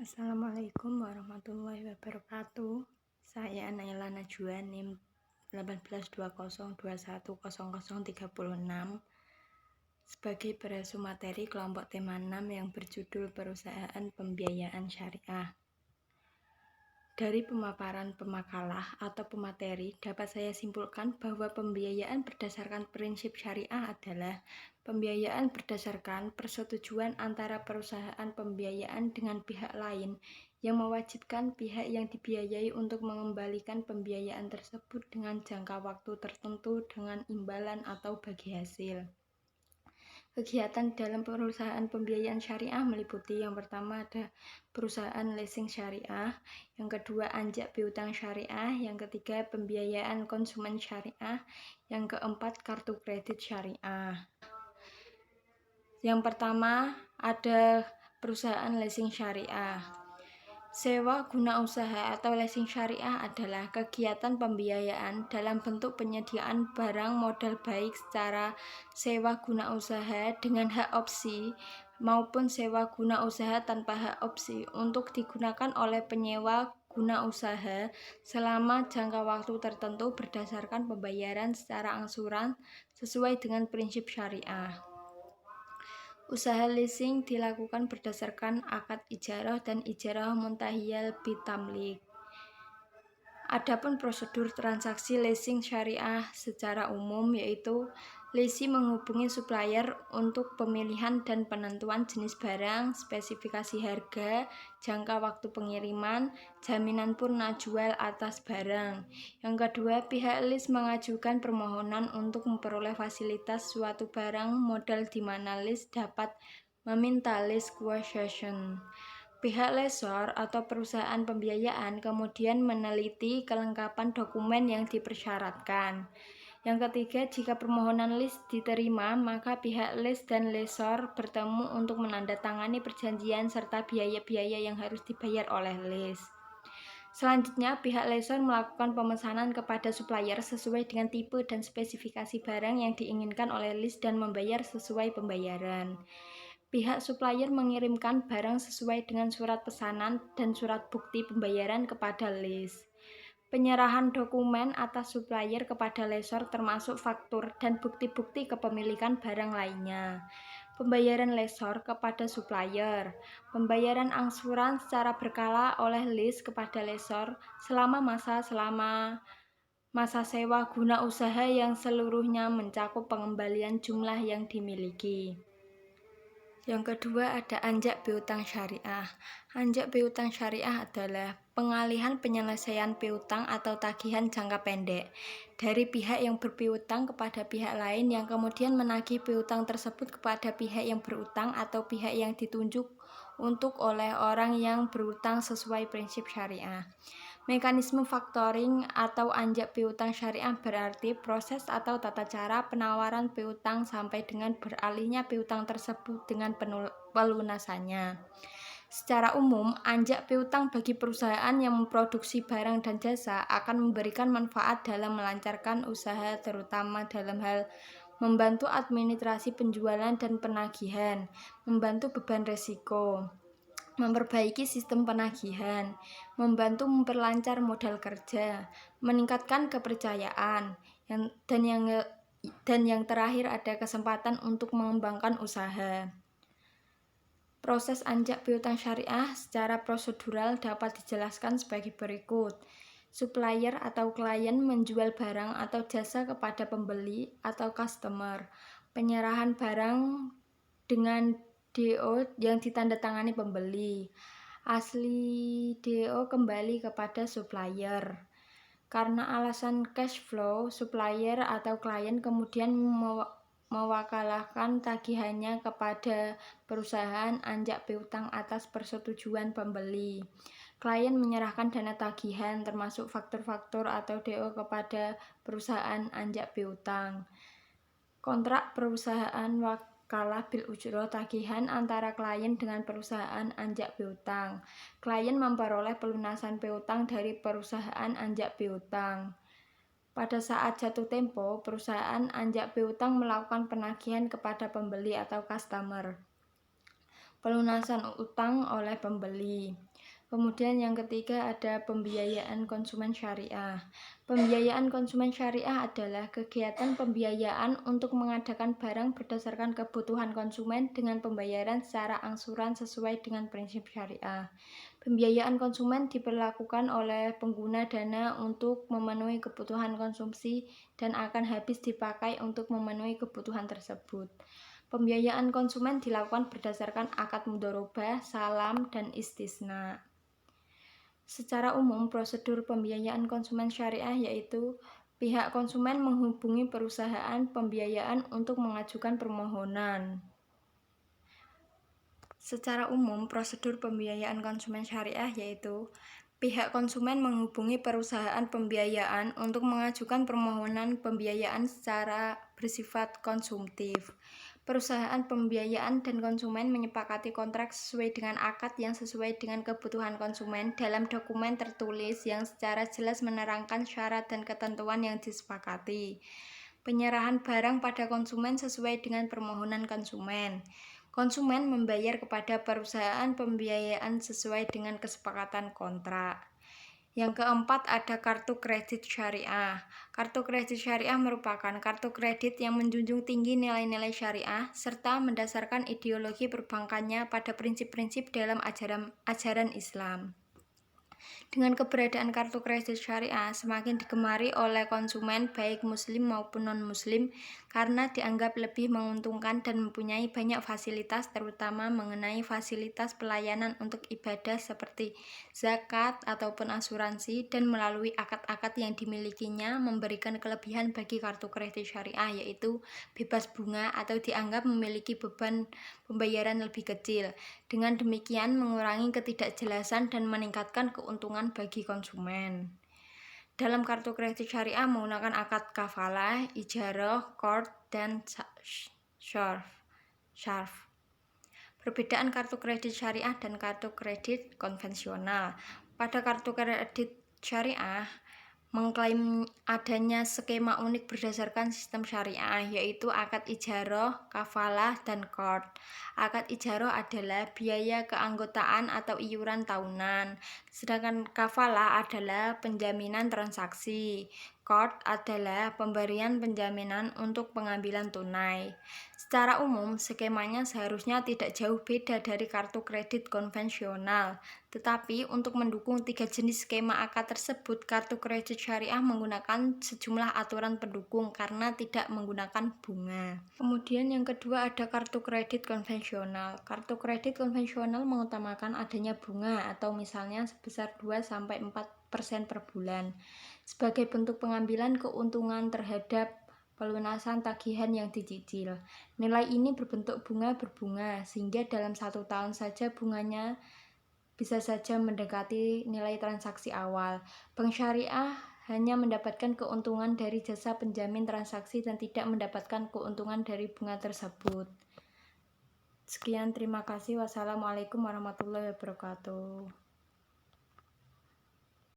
Assalamualaikum warahmatullahi wabarakatuh. Saya Naila Najwa, NIM 1820210036 sebagai perasu materi kelompok tema 6 yang berjudul Perusahaan Pembiayaan Syariah. Dari pemaparan pemakalah atau pemateri, dapat saya simpulkan bahwa pembiayaan berdasarkan prinsip syariah adalah pembiayaan berdasarkan persetujuan antara perusahaan pembiayaan dengan pihak lain yang mewajibkan pihak yang dibiayai untuk mengembalikan pembiayaan tersebut dengan jangka waktu tertentu dengan imbalan atau bagi hasil. Kegiatan dalam perusahaan pembiayaan syariah meliputi yang pertama ada perusahaan leasing syariah, yang kedua anjak piutang syariah, yang ketiga pembiayaan konsumen syariah, yang keempat kartu kredit syariah. Yang pertama ada perusahaan leasing syariah. Sewa guna usaha atau leasing syariah adalah kegiatan pembiayaan dalam bentuk penyediaan barang modal baik secara sewa guna usaha dengan hak opsi maupun sewa guna usaha tanpa hak opsi untuk digunakan oleh penyewa guna usaha selama jangka waktu tertentu berdasarkan pembayaran secara angsuran sesuai dengan prinsip syariah. Usaha leasing dilakukan berdasarkan akad ijarah dan ijarah muntahiyal bitamlik. Adapun prosedur transaksi leasing syariah secara umum yaitu lessee menghubungi supplier untuk pemilihan dan penentuan jenis barang, spesifikasi harga, jangka waktu pengiriman, jaminan purna jual atas barang. Yang kedua, pihak lease mengajukan permohonan untuk memperoleh fasilitas suatu barang modal di mana lease dapat meminta lease quotation. Pihak lessor atau perusahaan pembiayaan kemudian meneliti kelengkapan dokumen yang dipersyaratkan. Yang ketiga, jika permohonan lease diterima, maka pihak lease dan lessor bertemu untuk menandatangani perjanjian serta biaya-biaya yang harus dibayar oleh lease. Selanjutnya, pihak lessor melakukan pemesanan kepada supplier sesuai dengan tipe dan spesifikasi barang yang diinginkan oleh lease dan membayar sesuai pembayaran. Pihak supplier mengirimkan barang sesuai dengan surat pesanan dan surat bukti pembayaran kepada lease. Penyerahan dokumen atas supplier kepada lessor termasuk faktur dan bukti-bukti kepemilikan barang lainnya. Pembayaran lessor kepada supplier. Pembayaran angsuran secara berkala oleh lease kepada lessor selama masa sewa guna usaha yang seluruhnya mencakup pengembalian jumlah yang dimiliki. Yang kedua ada anjak piutang syariah. Anjak piutang syariah adalah pengalihan penyelesaian piutang atau tagihan jangka pendek dari pihak yang berpiutang kepada pihak lain yang kemudian menagih piutang tersebut kepada pihak yang berutang atau pihak yang ditunjuk untuk oleh orang yang berutang sesuai prinsip syariah. Mekanisme factoring atau anjak piutang syariah berarti proses atau tata cara penawaran piutang sampai dengan beralihnya piutang tersebut dengan pelunasannya. Secara umum, anjak piutang bagi perusahaan yang memproduksi barang dan jasa akan memberikan manfaat dalam melancarkan usaha terutama dalam hal membantu administrasi penjualan dan penagihan, membantu beban resiko, memperbaiki sistem penagihan, membantu memperlancar modal kerja, meningkatkan kepercayaan, dan yang terakhir ada kesempatan untuk mengembangkan usaha. Proses anjak piutang syariah secara prosedural dapat dijelaskan sebagai berikut. Supplier atau klien menjual barang atau jasa kepada pembeli atau customer. Penyerahan barang dengan DO yang ditandatangani pembeli. Asli DO kembali kepada supplier. Karena alasan cash flow, supplier atau klien kemudian mewakalahkan tagihannya kepada perusahaan anjak piutang atas persetujuan pembeli. Klien menyerahkan dana tagihan termasuk faktur-faktur atau DO kepada perusahaan anjak piutang. Kontrak perusahaan wakalah bil ujroh tagihan antara klien dengan perusahaan anjak piutang. Klien memperoleh pelunasan piutang dari perusahaan anjak piutang. Pada saat jatuh tempo, perusahaan anjak piutang melakukan penagihan kepada pembeli atau customer. Pelunasan utang oleh pembeli. Kemudian yang ketiga ada pembiayaan konsumen syariah. Pembiayaan konsumen syariah adalah kegiatan pembiayaan untuk mengadakan barang berdasarkan kebutuhan konsumen dengan pembayaran secara angsuran sesuai dengan prinsip syariah. Pembiayaan konsumen diperlakukan oleh pengguna dana untuk memenuhi kebutuhan konsumsi dan akan habis dipakai untuk memenuhi kebutuhan tersebut. Pembiayaan konsumen dilakukan berdasarkan akad mudharabah, salam, dan istisna. Secara umum, prosedur pembiayaan konsumen syariah yaitu pihak konsumen menghubungi perusahaan pembiayaan untuk mengajukan permohonan. Secara umum, prosedur pembiayaan konsumen syariah yaitu pihak konsumen menghubungi perusahaan pembiayaan untuk mengajukan permohonan pembiayaan secara bersifat konsumtif. Perusahaan pembiayaan dan konsumen menyepakati kontrak sesuai dengan akad yang sesuai dengan kebutuhan konsumen dalam dokumen tertulis yang secara jelas menerangkan syarat dan ketentuan yang disepakati. Penyerahan barang pada konsumen sesuai dengan permohonan konsumen. Konsumen membayar kepada perusahaan pembiayaan sesuai dengan kesepakatan kontrak. Yang keempat ada kartu kredit syariah. Kartu kredit syariah merupakan kartu kredit yang menjunjung tinggi nilai-nilai syariah serta mendasarkan ideologi perbankannya pada prinsip-prinsip dalam ajaran Islam. Dengan keberadaan kartu kredit syariah semakin digemari oleh konsumen baik muslim maupun non-muslim karena dianggap lebih menguntungkan dan mempunyai banyak fasilitas terutama mengenai fasilitas pelayanan untuk ibadah seperti zakat ataupun asuransi dan melalui akad-akad yang dimilikinya memberikan kelebihan bagi kartu kredit syariah yaitu bebas bunga atau dianggap memiliki beban pembayaran lebih kecil. Dengan demikian mengurangi ketidakjelasan dan meningkatkan keuntungan bagi konsumen. Dalam kartu kredit syariah menggunakan akad kafalah, ijarah, qard, dan syarf. Perbedaan kartu kredit syariah dan kartu kredit konvensional. Pada kartu kredit syariah mengklaim adanya skema unik berdasarkan sistem syariah, yaitu akad ijarah, kafalah, dan qard. Akad ijarah adalah biaya keanggotaan atau iuran tahunan, sedangkan kafalah adalah penjaminan transaksi. Qard adalah pemberian penjaminan untuk pengambilan tunai. Secara umum, skemanya seharusnya tidak jauh beda dari kartu kredit konvensional. Tetapi untuk mendukung 3 jenis skema akad tersebut, kartu kredit syariah menggunakan sejumlah aturan pendukung karena tidak menggunakan bunga. Kemudian yang kedua ada kartu kredit konvensional. Kartu kredit konvensional mengutamakan adanya bunga atau misalnya sebesar 2-4% per bulan sebagai bentuk pengambilan keuntungan terhadap pelunasan tagihan yang dicicil. Nilai ini berbentuk bunga berbunga sehingga dalam 1 tahun saja bunganya bisa saja mendekati nilai transaksi awal. Bank syariah hanya mendapatkan keuntungan dari jasa penjamin transaksi dan tidak mendapatkan keuntungan dari bunga tersebut. Sekian, terima kasih. Wassalamualaikum warahmatullahi wabarakatuh.